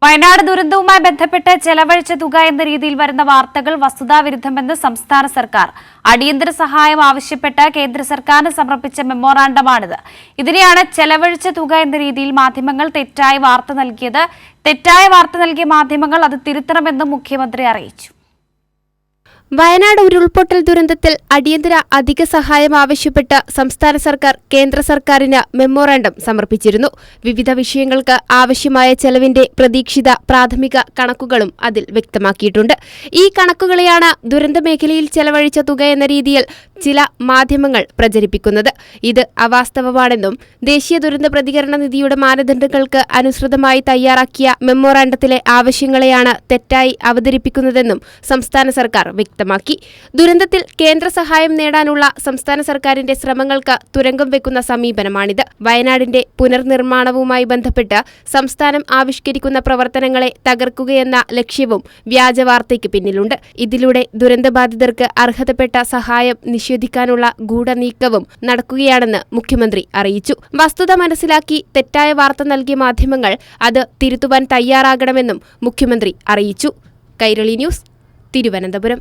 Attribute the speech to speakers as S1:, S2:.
S1: വയനാട് ദുരന്തവുമായി ബന്ധപ്പെട്ട് ചെലവഴിച്ച തുക എന്ന രീതിയിൽ വരുന്ന വാർത്തകൾ വസ്തുതാവിരുദ്ധമെന്ന് സംസ്ഥാന സർക്കാർ. അടിയന്തര സഹായം ആവശ്യപ്പെട്ട് കേന്ദ്ര സർക്കാരിന് സമർപ്പിച്ച മെമ്മോറാണ്ടമാണിത്. ഇതിനെയാണ് ചെലവഴിച്ച തുക എന്ന രീതിയിൽ മാധ്യമങ്ങൾ തെറ്റായ വാർത്ത നൽകിയത്. തെറ്റായ വാർത്ത നൽകിയ മാധ്യമങ്ങൾ അത് തിരുത്തണമെന്നും മുഖ്യമന്ത്രി അറിയിച്ചു.
S2: വയനാട് ഉരുൾപൊട്ടൽ ദുരന്തത്തിൽ അടിയന്തര അധിക സഹായം ആവശ്യപ്പെട്ട് സംസ്ഥാന സർക്കാർ കേന്ദ്ര സർക്കാരിന് മെമ്മോറാണ്ടം സമർപ്പിച്ചിരുന്നു. വിവിധ വിഷയങ്ങൾക്ക് ആവശ്യമായ ചെലവിന്റെ പ്രതീക്ഷിത പ്രാഥമിക കണക്കുകളും അതിൽ വ്യക്തമാക്കിയിട്ടുണ്ട്. ഈ കണക്കുകളെയാണ് ദുരന്തമേഖലയിൽ ചെലവഴിച്ച തുക എന്ന രീതിയിൽ ചില മാധ്യമങ്ങൾ പ്രചരിപ്പിക്കുന്നത്. ഇത് അവാസ്തവമാണെന്നും ദേശീയ ദുരന്ത പ്രതികരണ നിധിയുടെ മാനദണ്ഡങ്ങൾക്ക് അനുസൃതമായി തയ്യാറാക്കിയ മെമ്മോറാണ്ടത്തിലെ ആവശ്യങ്ങളെയാണ് തെറ്റായി അവതരിപ്പിക്കുന്നതെന്നും സംസ്ഥാന സർക്കാർ വ്യക്തമാക്കി. ദുരന്തത്തിൽ കേന്ദ്ര സഹായം നേടാനുള്ള സംസ്ഥാന സർക്കാരിന്റെ ശ്രമങ്ങൾക്ക് തുരങ്കം വെക്കുന്ന സമീപനമാണിത്. വയനാടിന്റെ പുനർനിർമ്മാണവുമായി ബന്ധപ്പെട്ട് സംസ്ഥാനം ആവിഷ്കരിക്കുന്ന പ്രവർത്തനങ്ങളെ തകർക്കുകയെന്ന ലക്ഷ്യവും വ്യാജവാർത്തയ്ക്ക് പിന്നിലുണ്ട്. ഇതിലൂടെ ദുരന്തബാധിതർക്ക് അർഹതപ്പെട്ട സഹായം നിഷേധിക്കാനുള്ള ഗൂഢനീക്കവും നടക്കുകയാണെന്ന് മുഖ്യമന്ത്രി അറിയിച്ചു. വസ്തുത മനസ്സിലാക്കി തെറ്റായ വാർത്ത നൽകിയ മാധ്യമങ്ങൾ അത് തിരുത്തുവാൻ തയ്യാറാകണമെന്നും മുഖ്യമന്ത്രി അറിയിച്ചു. കൈരളി ന്യൂസ്, തിരുവനന്തപുരം.